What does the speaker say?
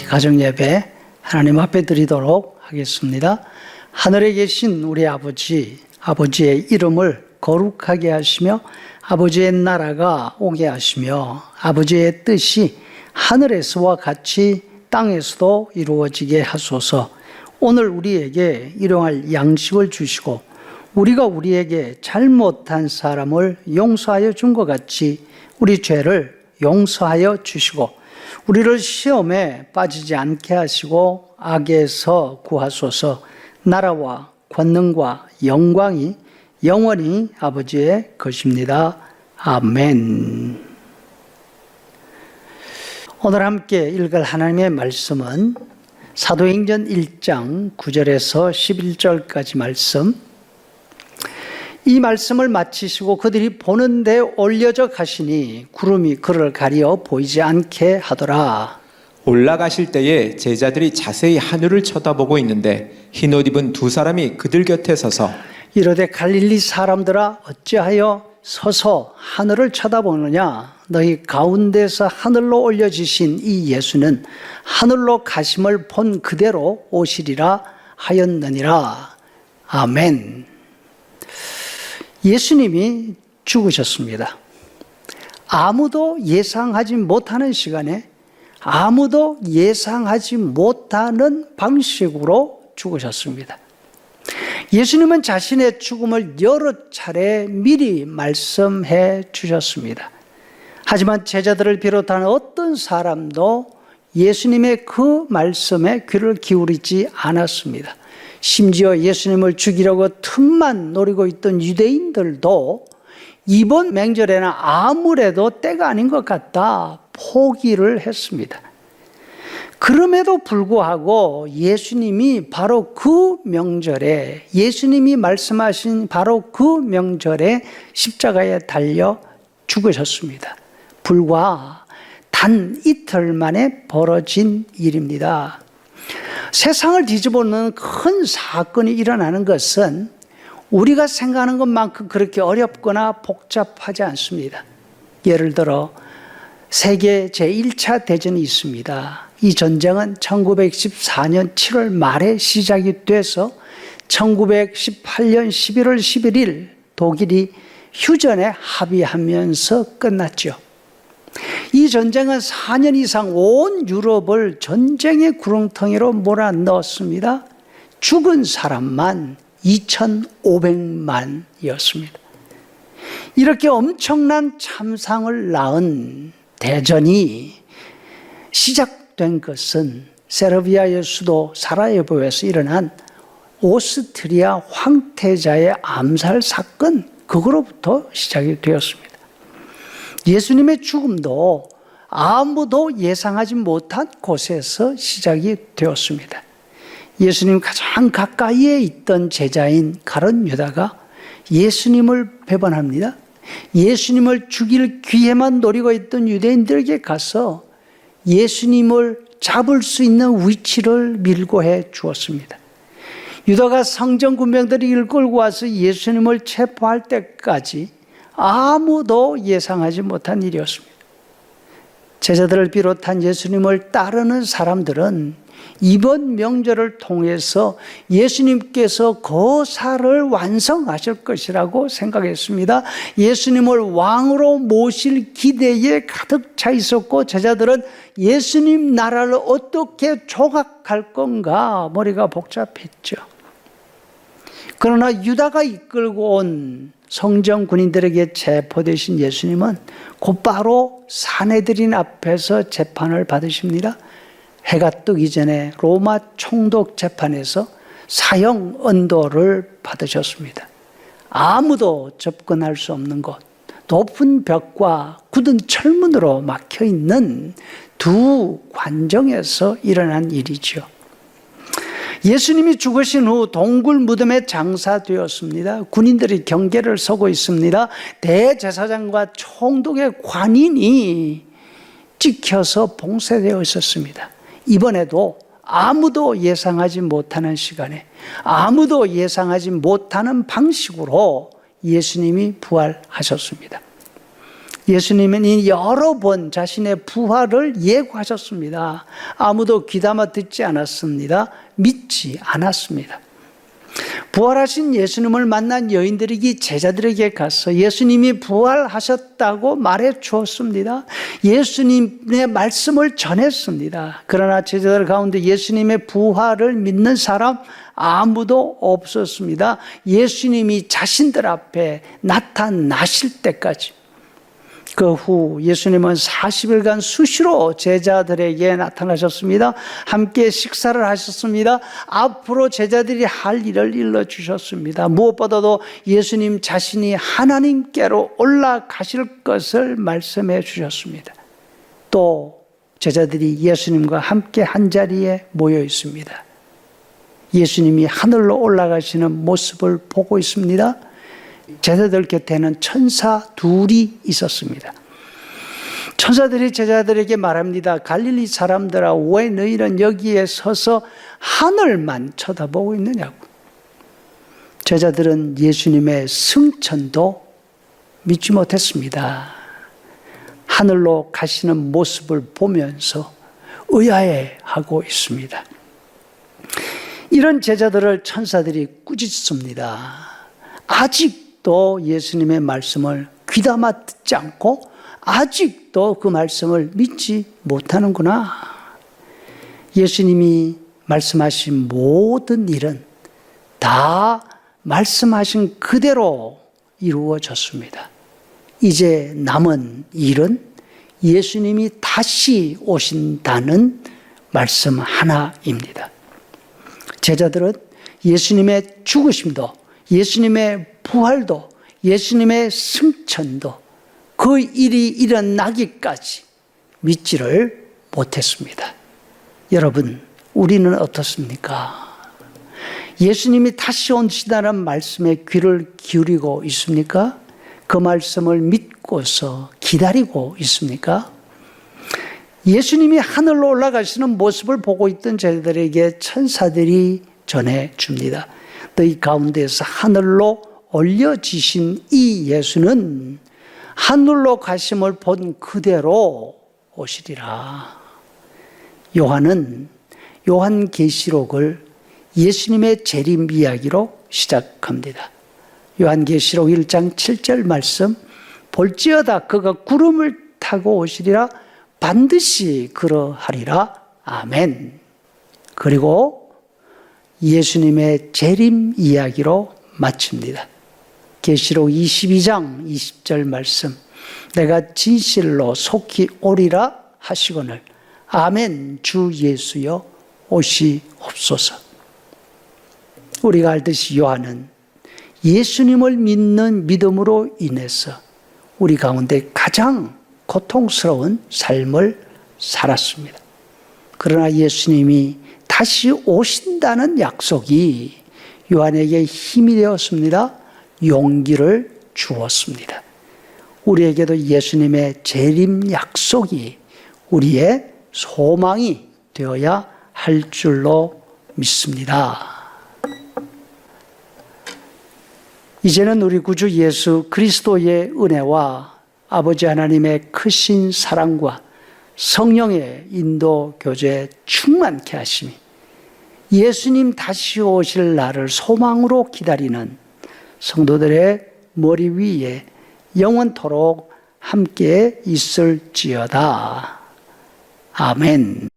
가정예배 하나님 앞에 드리도록 하겠습니다. 하늘에 계신 우리 아버지, 아버지의 이름을 거룩하게 하시며 아버지의 나라가 오게 하시며 아버지의 뜻이 하늘에서와 같이 땅에서도 이루어지게 하소서. 오늘 우리에게 일용할 양식을 주시고 우리가 우리에게 잘못한 사람을 용서하여 준 것 같이 우리 죄를 용서하여 주시고 우리를 시험에 빠지지 않게 하시고 악에서 구하소서. 나라와 권능과 영광이 영원히 아버지의 것입니다. 아멘. 오늘 함께 읽을 하나님의 말씀은 사도행전 1장 9절에서 11절까지 말씀. 이 말씀을 마치시고 그들이 보는데 올려져 가시니 구름이 그를 가리어 보이지 않게 하더라. 올라가실 때에 제자들이 자세히 하늘을 쳐다보고 있는데 흰옷 입은 두 사람이 그들 곁에 서서 이르되 갈릴리 사람들아 어찌하여 서서 하늘을 쳐다보느냐. 너희 가운데서 하늘로 올려지신 이 예수는 하늘로 가심을 본 그대로 오시리라 하였느니라. 아멘. 예수님이 죽으셨습니다. 아무도 예상하지 못하는 시간에 아무도 예상하지 못하는 방식으로 죽으셨습니다. 예수님은 자신의 죽음을 여러 차례 미리 말씀해 주셨습니다. 하지만 제자들을 비롯한 어떤 사람도 예수님의 그 말씀에 귀를 기울이지 않았습니다. 심지어 예수님을 죽이려고 틈만 노리고 있던 유대인들도 이번 명절에는 아무래도 때가 아닌 것 같다 포기를 했습니다. 그럼에도 불구하고 예수님이 바로 그 명절에, 예수님이 말씀하신 바로 그 명절에 십자가에 달려 죽으셨습니다. 불과 단 이틀 만에 벌어진 일입니다. 세상을 뒤집어놓는 큰 사건이 일어나는 것은 우리가 생각하는 것만큼 그렇게 어렵거나 복잡하지 않습니다. 예를 들어 세계 제1차 대전이 있습니다. 이 전쟁은 1914년 7월 말에 시작이 돼서 1918년 11월 11일 독일이 휴전에 합의하면서 끝났죠. 이 전쟁은 4년 이상 온 유럽을 전쟁의 구렁텅이로 몰아넣었습니다. 죽은 사람만 2,500만이었습니다. 이렇게 엄청난 참상을 낳은 대전이 시작된 것은 세르비아의 수도 사라예보에서 일어난 오스트리아 황태자의 암살 사건, 그거로부터 시작이 되었습니다. 예수님의 죽음도 아무도 예상하지 못한 곳에서 시작이 되었습니다. 예수님 가장 가까이에 있던 제자인 가룟 유다가 예수님을 배반합니다. 예수님을 죽일 기회만 노리고 있던 유대인들에게 가서 예수님을 잡을 수 있는 위치를 밀고 해 주었습니다. 유다가 성전 군병들이 이끌고 와서 예수님을 체포할 때까지 아무도 예상하지 못한 일이었습니다. 제자들을 비롯한 예수님을 따르는 사람들은 이번 명절을 통해서 예수님께서 거사를 완성하실 것이라고 생각했습니다. 예수님을 왕으로 모실 기대에 가득 차 있었고 제자들은 예수님 나라를 어떻게 조각할 건가 머리가 복잡했죠. 그러나 유다가 이끌고 온 성전 군인들에게 체포되신 예수님은 곧바로 산헤드린 앞에서 재판을 받으십니다. 해가 뜨기 전에 로마 총독 재판에서 사형 언도를 받으셨습니다. 아무도 접근할 수 없는 곳, 높은 벽과 굳은 철문으로 막혀있는 두 관정에서 일어난 일이죠. 예수님이 죽으신 후 동굴 무덤에 장사되었습니다. 군인들이 경계를 서고 있습니다. 대제사장과 총독의 관인이 찍혀서 봉쇄되어 있었습니다. 이번에도 아무도 예상하지 못하는 시간에 아무도 예상하지 못하는 방식으로 예수님이 부활하셨습니다. 예수님은 여러 번 자신의 부활을 예고하셨습니다. 아무도 귀담아 듣지 않았습니다. 믿지 않았습니다. 부활하신 예수님을 만난 여인들이 제자들에게 가서 예수님이 부활하셨다고 말해 주었습니다. 예수님의 말씀을 전했습니다. 그러나 제자들 가운데 예수님의 부활을 믿는 사람 아무도 없었습니다. 예수님이 자신들 앞에 나타나실 때까지. 그 후 예수님은 40일간 수시로 제자들에게 나타나셨습니다. 함께 식사를 하셨습니다. 앞으로 제자들이 할 일을 일러주셨습니다. 무엇보다도 예수님 자신이 하나님께로 올라가실 것을 말씀해 주셨습니다. 또 제자들이 예수님과 함께 한자리에 모여 있습니다. 예수님이 하늘로 올라가시는 모습을 보고 있습니다. 제자들 곁에는 천사 둘이 있었습니다. 천사들이 제자들에게 말합니다. 갈릴리 사람들아, 왜 너희는 여기에 서서 하늘만 쳐다보고 있느냐고. 제자들은 예수님의 승천도 믿지 못했습니다. 하늘로 가시는 모습을 보면서 의아해하고 있습니다. 이런 제자들을 천사들이 꾸짖습니다. 아직도 예수님의 말씀을 귀담아 듣지 않고 아직도 그 말씀을 믿지 못하는구나. 예수님이 말씀하신 모든 일은 다 말씀하신 그대로 이루어졌습니다. 이제 남은 일은 예수님이 다시 오신다는 말씀 하나입니다. 제자들은 예수님의 죽으심도, 예수님의 부활도, 예수님의 승천도 그 일이 일어나기까지 믿지를 못했습니다. 여러분, 우리는 어떻습니까? 예수님이 다시 오신다는 말씀에 귀를 기울이고 있습니까? 그 말씀을 믿고서 기다리고 있습니까? 예수님이 하늘로 올라가시는 모습을 보고 있던 제자들에게 천사들이 전해줍니다. 너희 가운데서 하늘로 올려지신 이 예수는 하늘로 가심을 본 그대로 오시리라. 요한은 요한계시록을 예수님의 재림 이야기로 시작합니다. 요한계시록 1장 7절 말씀, 볼지어다 그가 구름을 타고 오시리라, 반드시 그러하리라. 아멘. 그리고 예수님의 재림 이야기로 마칩니다. 계시록 22장 20절 말씀, 내가 진실로 속히 오리라 하시거늘 아멘. 주 예수여 오시옵소서. 우리가 알듯이 요한은 예수님을 믿는 믿음으로 인해서 우리 가운데 가장 고통스러운 삶을 살았습니다. 그러나 예수님이 다시 오신다는 약속이 요한에게 힘이 되었습니다. 용기를 주었습니다. 우리에게도 예수님의 재림 약속이 우리의 소망이 되어야 할 줄로 믿습니다. 이제는 우리 구주 예수 그리스도의 은혜와 아버지 하나님의 크신 사랑과 성령의 인도 교제 충만케 하심이 예수님 다시 오실 날을 소망으로 기다리는 성도들의 머리 위에 영원토록 함께 있을지어다. 아멘.